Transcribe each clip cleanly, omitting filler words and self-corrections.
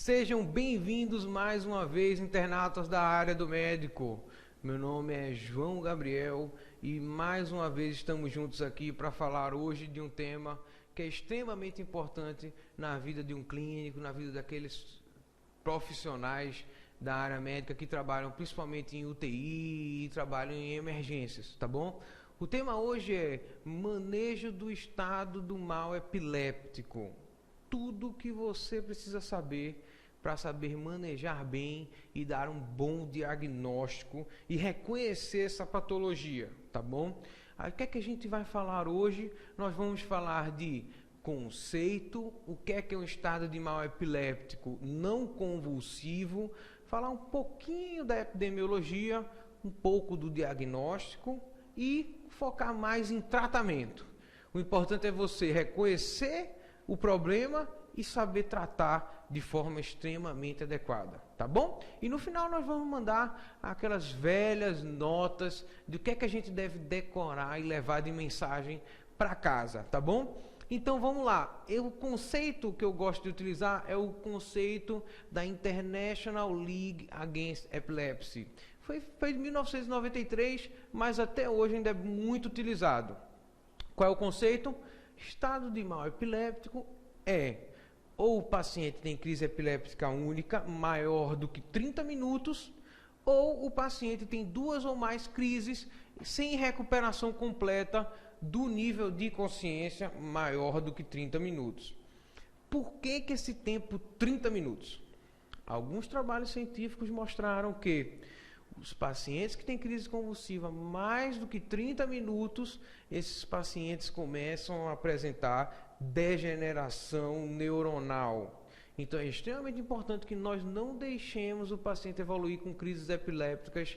Sejam bem-vindos mais uma vez, internautas da área do médico. Meu nome é João Gabriel e mais uma vez estamos juntos aqui para falar hoje de um tema que é extremamente importante na vida de um clínico, na vida daqueles profissionais da área médica que trabalham principalmente em UTI e trabalham em emergências, tá bom? O tema hoje é manejo do estado do mal epiléptico. Tudo o que você precisa saber para saber manejar bem e dar um bom diagnóstico e reconhecer essa patologia, tá bom? Aí, o que é que a gente vai falar hoje? Nós vamos falar de conceito, o que é um estado de mal epiléptico não convulsivo, falar um pouquinho da epidemiologia, um pouco do diagnóstico e focar mais em tratamento. O importante é você reconhecer o problema e saber tratar de forma extremamente adequada, tá bom? E no final nós vamos mandar aquelas velhas notas do que é que a gente deve decorar e levar de mensagem para casa, tá bom? Então vamos lá, o conceito que eu gosto de utilizar é o conceito da International League Against Epilepsy. Foi feito em 1993, mas até hoje ainda é muito utilizado. Qual é o conceito? Estado de mal epiléptico é ou o paciente tem crise epiléptica única maior do que 30 minutos, ou o paciente tem duas ou mais crises sem recuperação completa do nível de consciência maior do que 30 minutos. Por que esse tempo 30 minutos? Alguns trabalhos científicos mostraram que os pacientes que têm crise convulsiva mais do que 30 minutos, esses pacientes começam a apresentar degeneração neuronal. Então é extremamente importante que nós não deixemos o paciente evoluir com crises epilépticas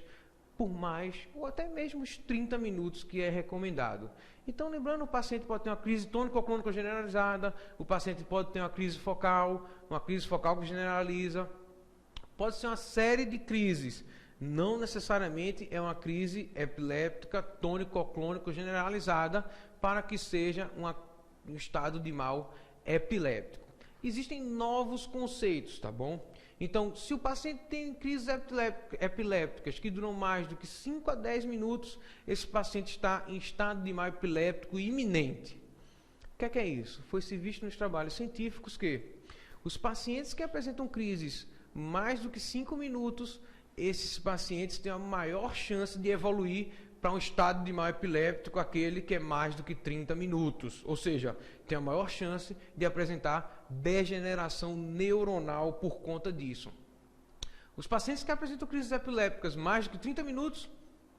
por mais ou até mesmo os 30 minutos que é recomendado. Então, lembrando, o paciente pode ter uma crise tônico-clônica generalizada, o paciente pode ter uma crise focal que generaliza, pode ser uma série de crises. Não necessariamente é uma crise epiléptica tônico-clônico generalizada para que seja um estado de mal epiléptico. Existem novos conceitos, tá bom? Então, se o paciente tem crises epilépticas que duram mais do que 5 a 10 minutos, esse paciente está em estado de mal epiléptico iminente. O que é isso? Foi-se visto nos trabalhos científicos que os pacientes que apresentam crises mais do que 5 minutos, esses pacientes têm a maior chance de evoluir para um estado de mal epiléptico, aquele que é mais do que 30 minutos. Ou seja, tem a maior chance de apresentar degeneração neuronal por conta disso. Os pacientes que apresentam crises epilépticas mais do que 30 minutos,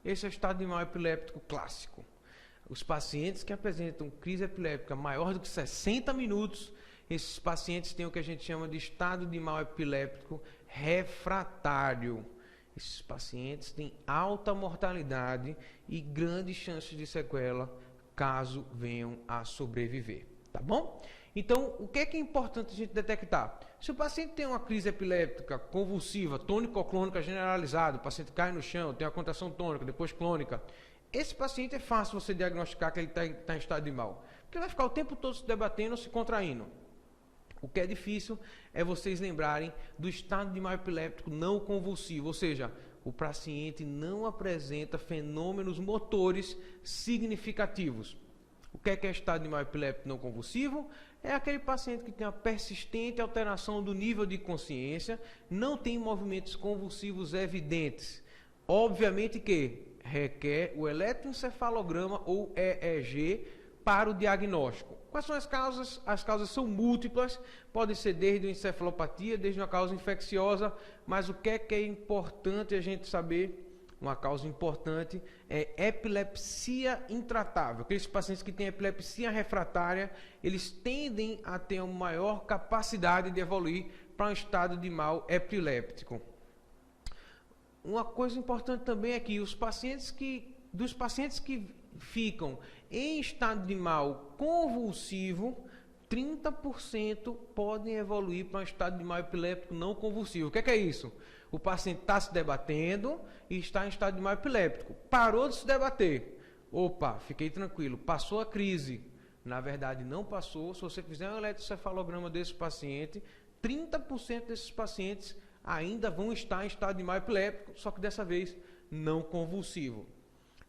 esse é o estado de mal epiléptico clássico. Os pacientes que apresentam crise epiléptica maior do que 60 minutos, esses pacientes têm o que a gente chama de estado de mal epiléptico refratário. Esses pacientes têm alta mortalidade e grandes chances de sequela caso venham a sobreviver, tá bom? Então, o que é importante a gente detectar? Se o paciente tem uma crise epiléptica convulsiva, tônico-clônica generalizada, o paciente cai no chão, tem uma contração tônica, depois clônica, esse paciente é fácil você diagnosticar que ele está em estado de mal, porque ele vai ficar o tempo todo se debatendo, se contraindo. O que é difícil é vocês lembrarem do estado de mal epiléptico não convulsivo, ou seja, o paciente não apresenta fenômenos motores significativos. O que é estado de mal epiléptico não convulsivo? É aquele paciente que tem uma persistente alteração do nível de consciência, não tem movimentos convulsivos evidentes. Obviamente que requer o eletroencefalograma ou EEG para o diagnóstico. Quais são as causas? As causas são múltiplas, podem ser desde uma encefalopatia, desde uma causa infecciosa, mas o que é importante a gente saber? Uma causa importante é epilepsia intratável. Aqueles pacientes que têm epilepsia refratária, eles tendem a ter uma maior capacidade de evoluir para um estado de mal epiléptico. Uma coisa importante também é que dos pacientes que ficam em estado de mal convulsivo, 30% podem evoluir para um estado de mal epiléptico não convulsivo. O que é isso? O paciente está se debatendo e está em estado de mal epiléptico. Parou de se debater. Opa, fiquei tranquilo. Passou a crise. Na verdade, não passou. Se você fizer um eletroencefalograma desse paciente, 30% desses pacientes ainda vão estar em estado de mal epiléptico, só que dessa vez não convulsivo.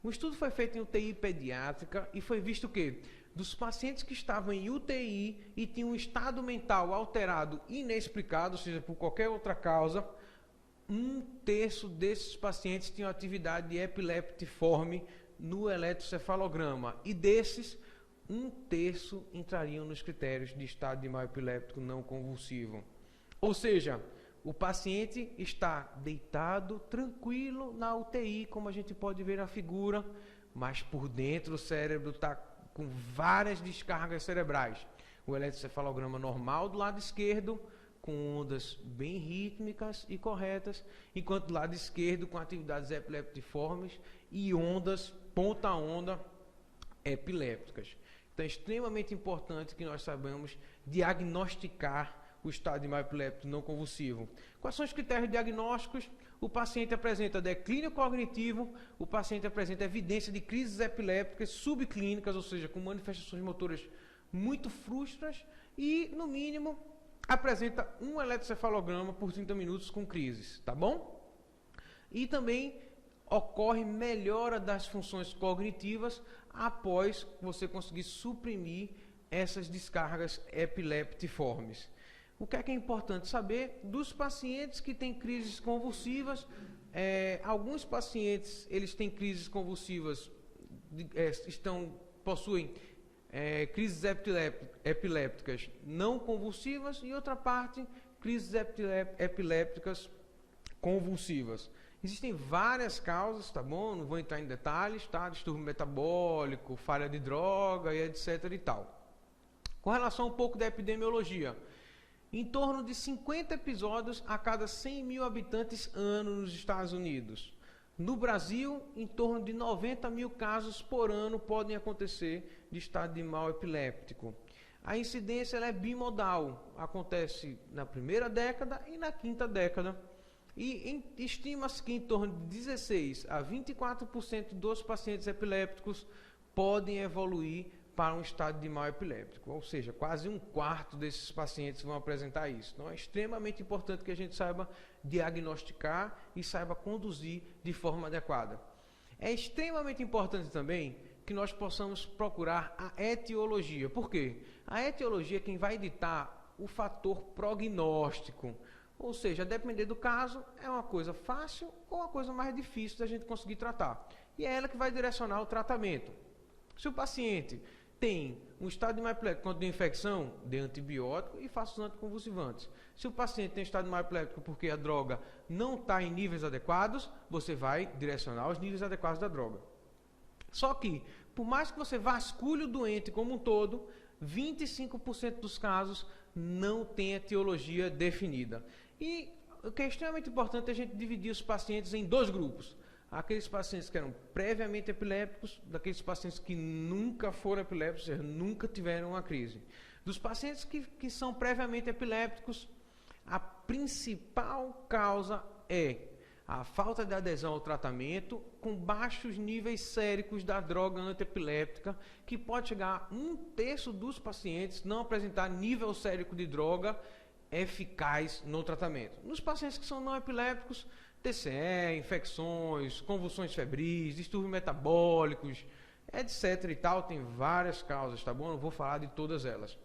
Um estudo foi feito em UTI pediátrica e foi visto que dos pacientes que estavam em UTI e tinham um estado mental alterado inexplicado, ou seja, por qualquer outra causa, 1/3 desses pacientes tinham atividade epileptiforme no eletrocefalograma. E desses, 1/3 entrariam nos critérios de estado de mal epiléptico não convulsivo. Ou seja, o paciente está deitado, tranquilo na UTI, como a gente pode ver na figura, mas por dentro o cérebro está com várias descargas cerebrais. O eletrocefalograma normal do lado esquerdo, com ondas bem rítmicas e corretas, enquanto do lado esquerdo com atividades epileptiformes e ondas, ponta onda, epilépticas. Então é extremamente importante que nós saibamos diagnosticar o estado de mal epiléptico não convulsivo. Quais são os critérios diagnósticos? O paciente apresenta declínio cognitivo, o paciente apresenta evidência de crises epilépticas subclínicas, ou seja, com manifestações motoras muito frustras e, no mínimo, apresenta um eletrocefalograma por 30 minutos com crises, tá bom? E também ocorre melhora das funções cognitivas após você conseguir suprimir essas descargas epileptiformes. O que é importante saber? Dos pacientes que têm crises convulsivas, alguns pacientes eles têm crises convulsivas, possuem crises epilépticas não convulsivas e outra parte, crises epilépticas convulsivas. Existem várias causas, tá bom? Não vou entrar em detalhes, tá? Distúrbio metabólico, falha de droga e etc e tal. Com relação um pouco da epidemiologia, em torno de 50 episódios a cada 100 mil habitantes ano nos Estados Unidos. No Brasil, em torno de 90 mil casos por ano podem acontecer de estado de mal epiléptico. A incidência ela é bimodal, acontece na primeira década e na quinta década. E estima-se que em torno de 16 a 24% dos pacientes epilépticos podem evoluir para um estado de mal epiléptico, ou seja, quase 1/4 desses pacientes vão apresentar isso. Então é extremamente importante que a gente saiba diagnosticar e saiba conduzir de forma adequada. É extremamente importante também que nós possamos procurar a etiologia. Por quê? A etiologia é quem vai ditar o fator prognóstico, ou seja, depender do caso, é uma coisa fácil ou uma coisa mais difícil da gente conseguir tratar. E é ela que vai direcionar o tratamento. Se o paciente tem um estado de mal epiléptico quando tem infecção, dê antibiótico e faça os anticonvulsivantes. Se o paciente tem estado de mal epiléptico porque a droga não está em níveis adequados, você vai direcionar os níveis adequados da droga. Só que, por mais que você vasculhe o doente como um todo, 25% dos casos não tem etiologia definida. E o que é extremamente importante é a gente dividir os pacientes em dois grupos. Aqueles pacientes que eram previamente epilépticos, daqueles pacientes que nunca foram epilépticos, ou seja, nunca tiveram uma crise. Dos pacientes que são previamente epilépticos, a principal causa é a falta de adesão ao tratamento com baixos níveis séricos da droga antiepiléptica, que pode chegar a 1/3 dos pacientes não apresentar nível sérico de droga eficaz no tratamento. Nos pacientes que são não epilépticos, TCE, infecções, convulsões febris, distúrbios metabólicos, etc e tal, tem várias causas, tá bom? Não vou falar de todas elas.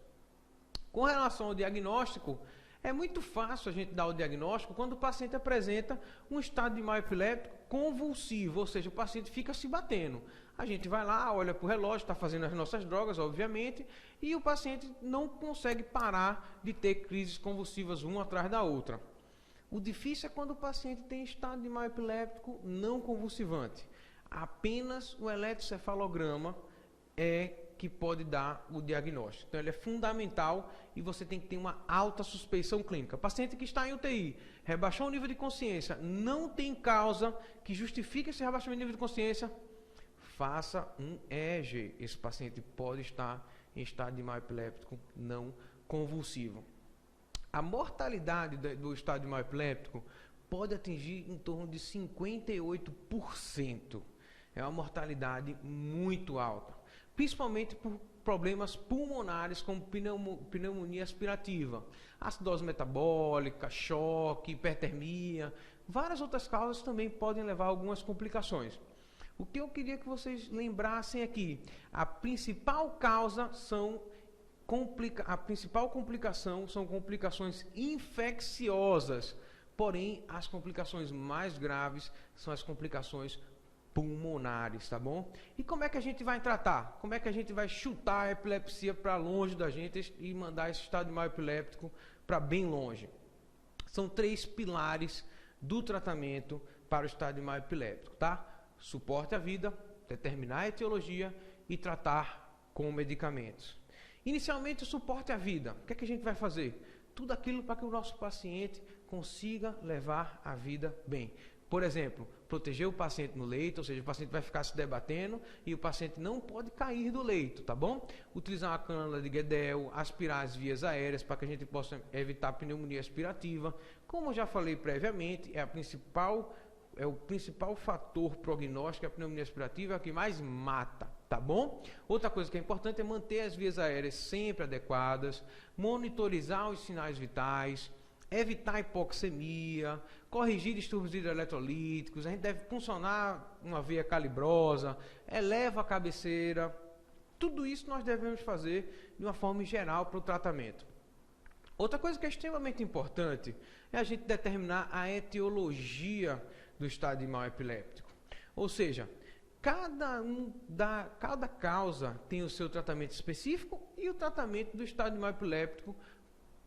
Com relação ao diagnóstico, é muito fácil a gente dar o diagnóstico quando o paciente apresenta um estado de mal epiléptico convulsivo, ou seja, o paciente fica se batendo. A gente vai lá, olha para o relógio, está fazendo as nossas drogas, obviamente, e o paciente não consegue parar de ter crises convulsivas uma atrás da outra. O difícil é quando o paciente tem estado de mal epiléptico não convulsivante. Apenas o eletrocefalograma é que pode dar o diagnóstico. Então ele é fundamental e você tem que ter uma alta suspeição clínica. Paciente que está em UTI, rebaixou o nível de consciência, não tem causa que justifique esse rebaixamento de nível de consciência, faça um EEG. Esse paciente pode estar em estado de mal epiléptico não convulsivo. A mortalidade do estado de mal epiléptico pode atingir em torno de 58%. É uma mortalidade muito alta. principalmente por problemas pulmonares como pneumonia aspirativa, acidose metabólica, choque, hipertermia, várias outras causas também podem levar a algumas complicações. O que eu queria que vocês lembrassem aqui, a principal complicação são complicações infecciosas, porém as complicações mais graves são as complicações pulmonares, tá bom? E como é que a gente vai tratar? Como é que a gente vai chutar a epilepsia para longe da gente e mandar esse estado de mal epiléptico para bem longe? São 3 pilares do tratamento para o estado de mal epiléptico, tá? Suporte à vida, determinar a etiologia e tratar com medicamentos. Inicialmente, o suporte à vida. O que é que a gente vai fazer? Tudo aquilo para que o nosso paciente consiga levar a vida bem. Por exemplo, proteger o paciente no leito, ou seja, o paciente vai ficar se debatendo e o paciente não pode cair do leito, tá bom? Utilizar uma cânula de Guedel, aspirar as vias aéreas para que a gente possa evitar pneumonia aspirativa. Como eu já falei previamente, é o principal fator prognóstico, a pneumonia aspirativa é a que mais mata, tá bom? Outra coisa que é importante é manter as vias aéreas sempre adequadas, monitorizar os sinais vitais, evitar hipoxemia, corrigir distúrbios hidroeletrolíticos, a gente deve funcionar uma veia calibrosa, eleva a cabeceira. Tudo isso nós devemos fazer de uma forma geral para o tratamento. Outra coisa que é extremamente importante é a gente determinar a etiologia do estado de mal epiléptico. Ou seja, cada causa tem o seu tratamento específico e o tratamento do estado de mal epiléptico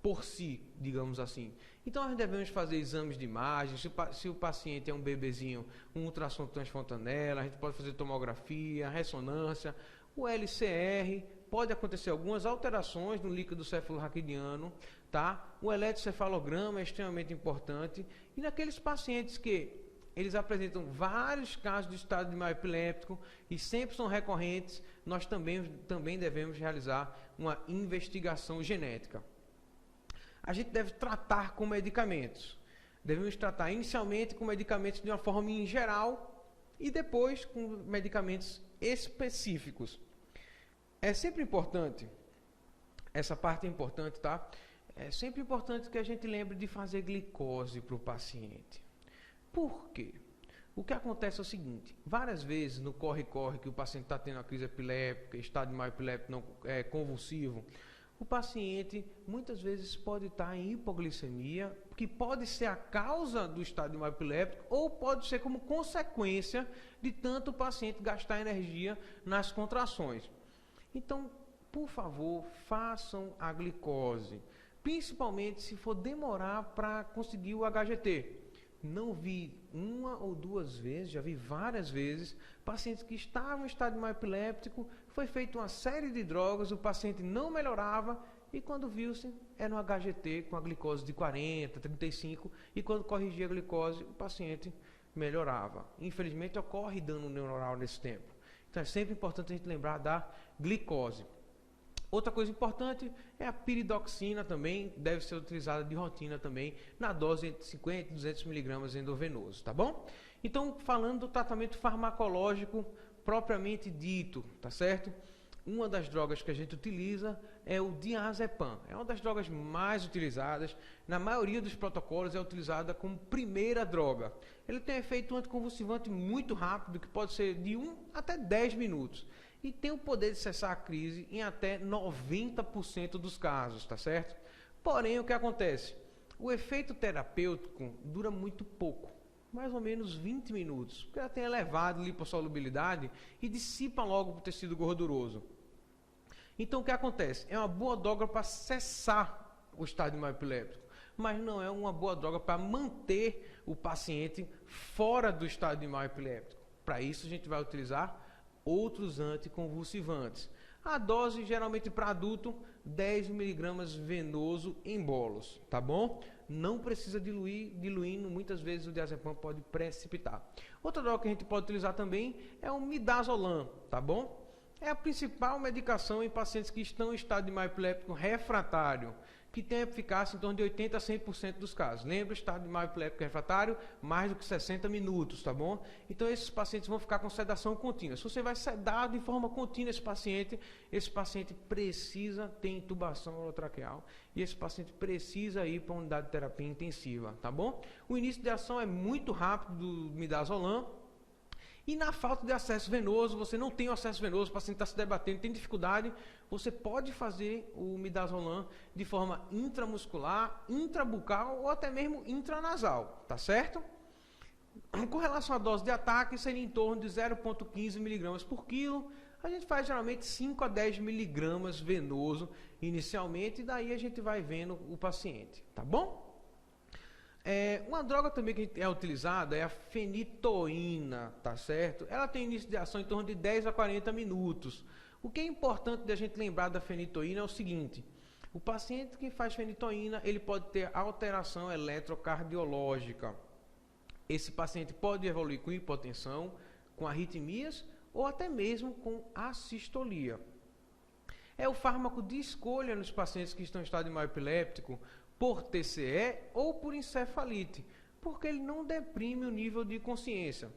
por si, digamos assim. Então, nós devemos fazer exames de imagem, se o paciente é um bebezinho, um ultrassom transfontanela, a gente pode fazer tomografia, ressonância, o LCR, pode acontecer algumas alterações no líquido cefalorraquidiano, tá? O eletrocefalograma é extremamente importante, e naqueles pacientes que eles apresentam vários casos de estado de mal epiléptico e sempre são recorrentes, nós também devemos realizar uma investigação genética. A gente deve tratar com medicamentos. Devemos tratar inicialmente com medicamentos de uma forma em geral e depois com medicamentos específicos. É sempre importante, essa parte é importante, tá? É sempre importante que a gente lembre de fazer glicose para o paciente. Por quê? O que acontece é o seguinte, várias vezes no corre-corre que o paciente está tendo uma crise epiléptica, estado de mal epiléptico não, convulsivo, o paciente muitas vezes pode estar em hipoglicemia, que pode ser a causa do estado de mal epiléptico ou pode ser como consequência de tanto o paciente gastar energia nas contrações. Então, por favor, façam a glicose, principalmente se for demorar para conseguir o HGT. Não vi uma ou duas vezes, já vi várias vezes, pacientes que estavam em estado de mal epiléptico, foi feita uma série de drogas, o paciente não melhorava e quando viu-se era um HGT com a glicose de 40, 35 e quando corrigia a glicose o paciente melhorava. Infelizmente ocorre dano neuronal nesse tempo. Então é sempre importante a gente lembrar da glicose. Outra coisa importante é a piridoxina também, deve ser utilizada de rotina também, na dose entre 50 e 200 mg endovenoso, tá bom? Então, falando do tratamento farmacológico propriamente dito, tá certo? Uma das drogas que a gente utiliza é o diazepam. É uma das drogas mais utilizadas, na maioria dos protocolos é utilizada como primeira droga. Ele tem um efeito anticonvulsivante muito rápido, que pode ser de 1 até 10 minutos. E tem o poder de cessar a crise em até 90% dos casos, tá certo? Porém, o que acontece? O efeito terapêutico dura muito pouco, mais ou menos 20 minutos, porque ela tem elevada lipossolubilidade e dissipa logo o tecido gorduroso. Então, o que acontece? É uma boa droga para cessar o estado de mal epiléptico, mas não é uma boa droga para manter o paciente fora do estado de mal epiléptico. Para isso, a gente vai utilizar outros anticonvulsivantes. A dose, geralmente para adulto, 10 mg venoso em bolos, tá bom? Não precisa diluindo, muitas vezes o diazepam pode precipitar. Outra droga que a gente pode utilizar também é o midazolam, tá bom? É a principal medicação em pacientes que estão em estado de mal epiléptico refratário, que tem eficácia em torno de 80% a 100% dos casos. Lembra, estado de mal epiléptico refratário, mais do que 60 minutos, tá bom? Então esses pacientes vão ficar com sedação contínua. Se você vai sedar de forma contínua esse paciente precisa ter intubação orotraqueal e esse paciente precisa ir para uma unidade de terapia intensiva, tá bom? O início de ação é muito rápido do midazolam. E na falta de acesso venoso, você não tem o acesso venoso, o paciente está se debatendo, tem dificuldade, você pode fazer o midazolam de forma intramuscular, intrabucal ou até mesmo intranasal, tá certo? Com relação à dose de ataque, seria em torno de 0,15 mg por quilo. A gente faz geralmente 5 a 10 mg venoso inicialmente, e daí a gente vai vendo o paciente, tá bom? Uma droga também que é utilizada é a fenitoína, tá certo? Ela tem início de ação em torno de 10 a 40 minutos. O que é importante da gente lembrar da fenitoína é o seguinte: o paciente que faz fenitoína, ele pode ter alteração eletrocardiológica. Esse paciente pode evoluir com hipotensão, com arritmias ou até mesmo com assistolia. É o fármaco de escolha nos pacientes que estão em estado de mal epiléptico, por TCE ou por encefalite, porque ele não deprime o nível de consciência.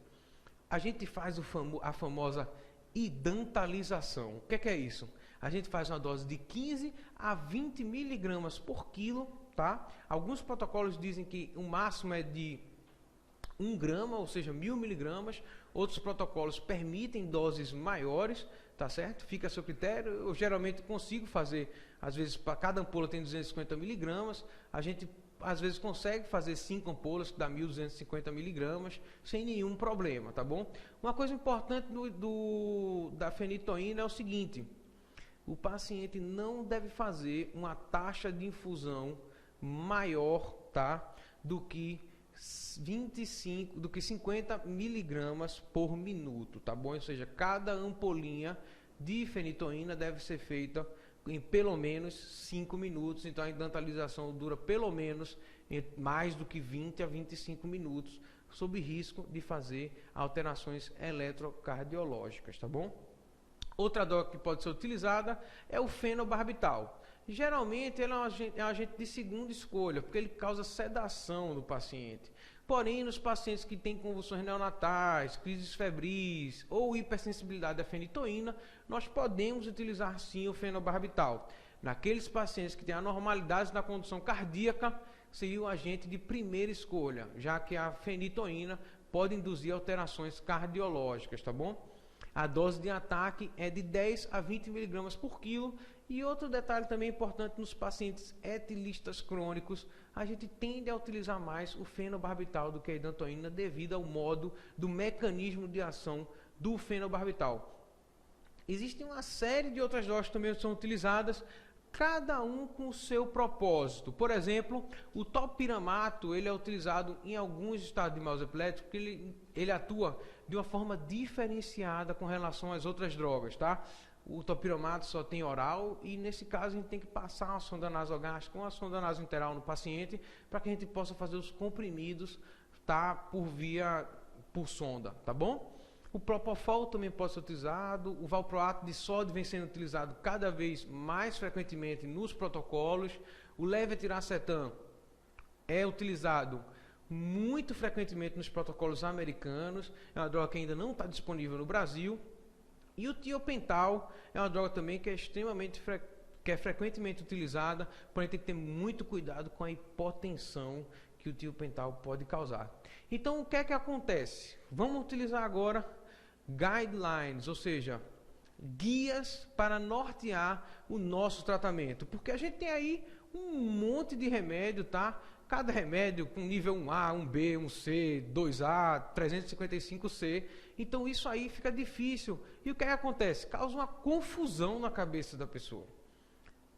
A gente faz a famosa idantalização. O que é isso? A gente faz uma dose de 15 a 20 miligramas por quilo, tá? Alguns protocolos dizem que o máximo é de 1 grama, ou seja, 1000 miligramas. Outros protocolos permitem doses maiores, tá certo? Fica a seu critério. Eu geralmente consigo fazer, às vezes, para cada ampola tem 250 miligramas. A gente, às vezes, consegue fazer 5 ampolas, que dá 1.250 miligramas, sem nenhum problema, tá bom? Uma coisa importante da fenitoína é o seguinte: o paciente não deve fazer uma taxa de infusão maior, tá, do que 50 miligramas por minuto, tá bom? Ou seja, cada ampolinha de fenitoína deve ser feita em pelo menos 5 minutos, então a idantalização dura pelo menos mais do que 20 a 25 minutos, sob risco de fazer alterações eletrocardiológicas, tá bom? Outra droga que pode ser utilizada é o fenobarbital. Geralmente ele é um agente de segunda escolha, porque ele causa sedação no paciente. Porém, nos pacientes que têm convulsões neonatais, crises febris ou hipersensibilidade à fenitoína, nós podemos utilizar sim o fenobarbital. Naqueles pacientes que têm anormalidades na condução cardíaca, seria o agente de primeira escolha, já que a fenitoína pode induzir alterações cardiológicas, tá bom? A dose de ataque é de 10 a 20 miligramas por quilo. E outro detalhe também importante: nos pacientes etilistas crônicos, a gente tende a utilizar mais o fenobarbital do que a idantoína, devido ao modo do mecanismo de ação do fenobarbital. Existem uma série de outras drogas que também são utilizadas, cada um com o seu propósito. Por exemplo, o topiramato, ele é utilizado em alguns estados de mal epiléptico, porque ele atua de uma forma diferenciada com relação às outras drogas, tá? O topiramato só tem oral e, nesse caso, a gente tem que passar uma sonda nasogástrica com a sonda nasointeral no paciente para que a gente possa fazer os comprimidos, tá, por sonda, tá bom? O propofol também pode ser utilizado. O valproato de sódio vem sendo utilizado cada vez mais frequentemente nos protocolos. O levetiracetam é utilizado muito frequentemente nos protocolos americanos. É uma droga que ainda não está disponível no Brasil. E o tiopental é uma droga também que é frequentemente utilizada, porém tem que ter muito cuidado com a hipotensão que o tiopental pode causar. Então, o que é que acontece? Vamos utilizar agora guidelines, ou seja, guias para nortear o nosso tratamento, porque a gente tem aí um monte de remédio, tá? Cada remédio com nível 1A, 1B, 1C, 2A, 355C. Então isso aí fica difícil. E o que é que acontece? Causa uma confusão na cabeça da pessoa.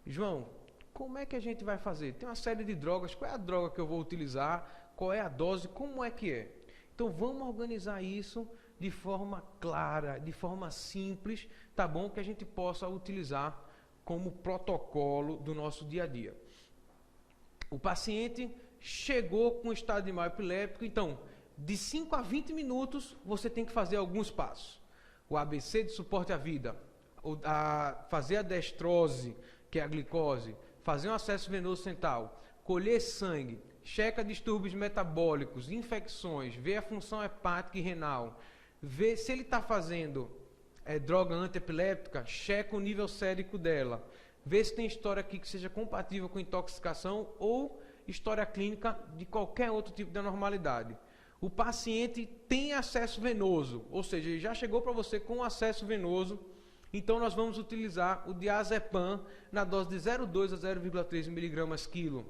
João, como é que a gente vai fazer? Tem uma série de drogas, qual é a droga que eu vou utilizar? Qual é a dose? Como é que é? Então vamos organizar isso de forma clara, de forma simples, tá bom? Que a gente possa utilizar como protocolo do nosso dia a dia. O paciente chegou com estado de mal epiléptico, então, de 5 a 20 minutos, você tem que fazer alguns passos. O ABC de suporte à vida, fazer a destrose, que é a glicose, fazer um acesso venoso central, colher sangue, checa distúrbios metabólicos, infecções, ver a função hepática e renal, ver se ele está fazendo droga antiepiléptica, checa o nível sérico dela, ver se tem história aqui que seja compatível com intoxicação ou história clínica de qualquer outro tipo de anormalidade. O paciente tem acesso venoso, ou seja, ele já chegou para você com acesso venoso, então nós vamos utilizar o diazepam na dose de 0,2 a 0,3 mg quilo,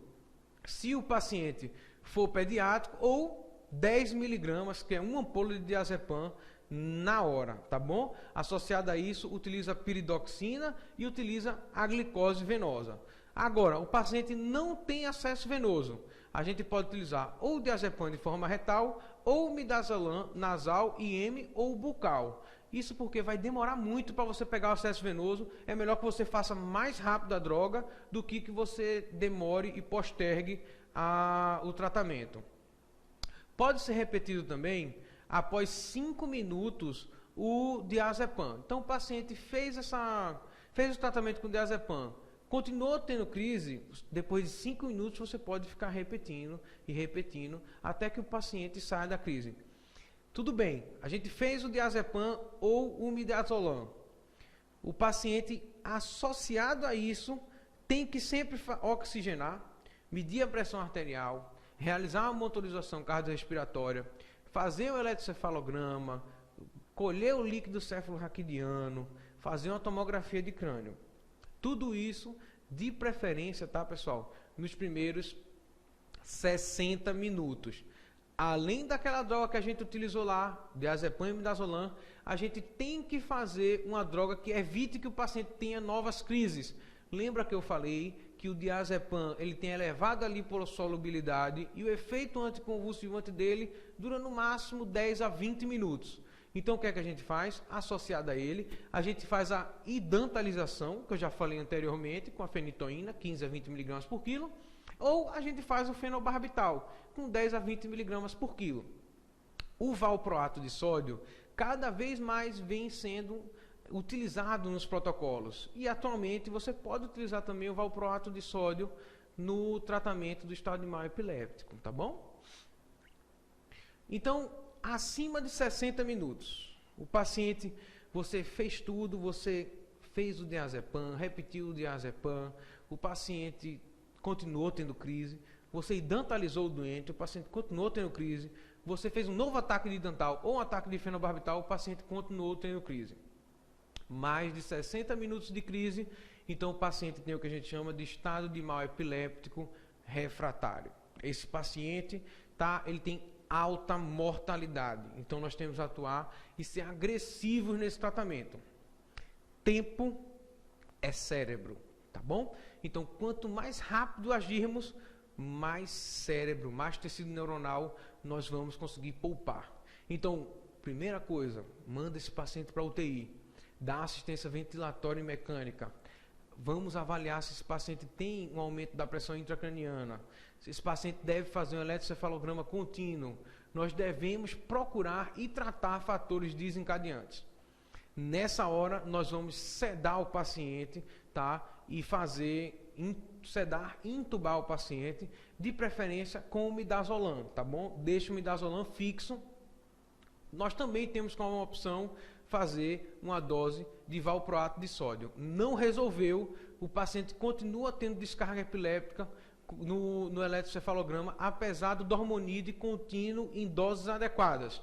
se o paciente for pediátrico, ou 10 mg, que é uma ampola de diazepam na hora, tá bom? Associado a isso, utiliza piridoxina e utiliza a glicose venosa. Agora, o paciente não tem acesso venoso. A gente pode utilizar ou diazepam de forma retal, ou midazolam nasal, IM ou bucal. Isso porque vai demorar muito para você pegar o acesso venoso. É melhor que você faça mais rápido a droga do que você demore e postergue o tratamento. Pode ser repetido também após 5 minutos o diazepam. Então o paciente fez o tratamento com diazepam, continuou tendo crise, depois de 5 minutos você pode ficar repetindo e repetindo até que o paciente saia da crise. Tudo bem, a gente fez o diazepam ou o midazolam. O paciente, associado a isso, tem que sempre oxigenar, medir a pressão arterial, realizar uma monitorização cardiorrespiratória, fazer o eletrocefalograma, colher o líquido cefalorraquidiano, fazer uma tomografia de crânio. Tudo isso, de preferência, tá, pessoal? Nos primeiros 60 minutos. Além daquela droga que a gente utilizou lá, diazepam e midazolam, a gente tem que fazer uma droga que evite que o paciente tenha novas crises. Lembra que eu falei que o diazepam ele tem elevada lipossolubilidade e o efeito anticonvulsivante dele dura no máximo 10 a 20 minutos. Então o que é que a gente faz? Associado a ele, a gente faz a idantalização, que eu já falei anteriormente, com a fenitoína, 15 a 20 mg por quilo, ou a gente faz o fenobarbital, com 10 a 20 mg por quilo. O valproato de sódio cada vez mais vem sendo utilizado nos protocolos. E atualmente você pode utilizar também o valproato de sódio no tratamento do estado de mal epiléptico, tá bom? Então, acima de 60 minutos, o paciente, você fez tudo, você fez o diazepam, repetiu o diazepam, o paciente continuou tendo crise, você idantalizou o doente, o paciente continuou tendo crise, você fez um novo ataque de idantal ou um ataque de fenobarbital, o paciente continuou tendo crise. Mais de 60 minutos de crise, então o paciente tem o que a gente chama de estado de mal epiléptico refratário. Esse paciente, ele tem alta mortalidade, então nós temos que atuar e ser agressivos nesse tratamento. Tempo é cérebro, tá bom? Então quanto mais rápido agirmos, mais cérebro, mais tecido neuronal nós vamos conseguir poupar. Então, primeira coisa, manda esse paciente para a UTI, dá assistência ventilatória e mecânica. Vamos avaliar se esse paciente tem um aumento da pressão intracraniana, se esse paciente deve fazer um eletrocefalograma contínuo. Nós devemos procurar e tratar fatores desencadeantes. Nessa hora, nós vamos sedar o paciente, tá? E sedar, intubar o paciente, de preferência com o midazolam, tá bom? Deixa o midazolam fixo. Nós também temos como opção fazer uma dose de valproato de sódio. Não resolveu, o paciente continua tendo descarga epiléptica no eletrocefalograma, apesar do dormonide contínuo em doses adequadas.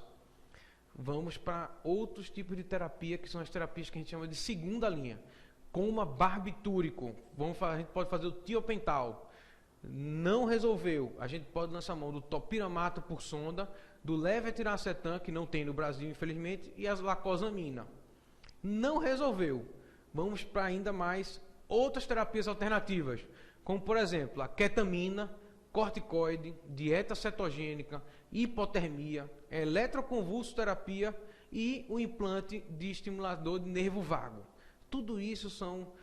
Vamos para outros tipos de terapia, que são as terapias que a gente chama de segunda linha, como a barbitúrico. A gente pode fazer o tiopental. Não resolveu, a gente pode lançar mão do topiramato por sonda, do levetiracetam, que não tem no Brasil, infelizmente, e as lacosamina. Não resolveu. Vamos para ainda mais outras terapias alternativas, como, por exemplo, a ketamina, corticoide, dieta cetogênica, hipotermia, eletroconvulsoterapia e o implante de estimulador de nervo vago. Tudo isso são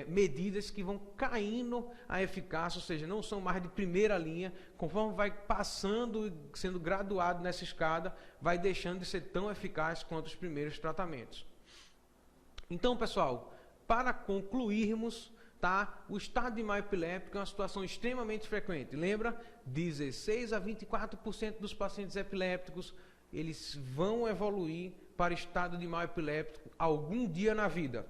medidas que vão caindo a eficácia, ou seja, não são mais de primeira linha. Conforme vai passando, sendo graduado nessa escada, vai deixando de ser tão eficaz quanto os primeiros tratamentos. Então, pessoal, para concluirmos, tá? O estado de mal epiléptico é uma situação extremamente frequente. Lembra? 16 a 24% dos pacientes epilépticos, eles vão evoluir para estado de mal epiléptico algum dia na vida.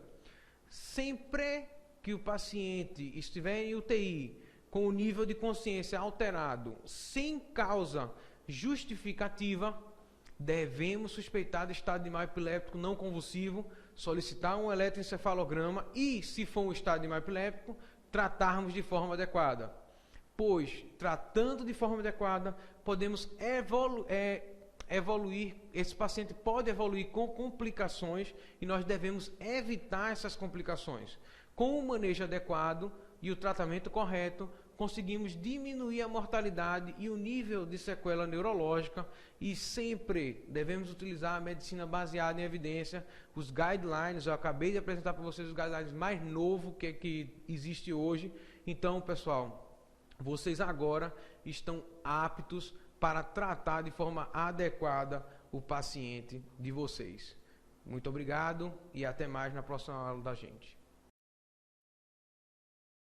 Sempre que o paciente estiver em UTI com o nível de consciência alterado, sem causa justificativa, devemos suspeitar de estado de mal epiléptico não convulsivo, solicitar um eletroencefalograma e, se for um estado de mal epiléptico, tratarmos de forma adequada. Pois, tratando de forma adequada, podemos evoluir, esse paciente pode evoluir com complicações e nós devemos evitar essas complicações. Com o manejo adequado e o tratamento correto, conseguimos diminuir a mortalidade e o nível de sequela neurológica e sempre devemos utilizar a medicina baseada em evidência. Os guidelines, eu acabei de apresentar para vocês os guidelines mais novos que existe hoje. Então, pessoal, vocês agora estão aptos para tratar de forma adequada o paciente de vocês. Muito obrigado e até mais na próxima aula da gente.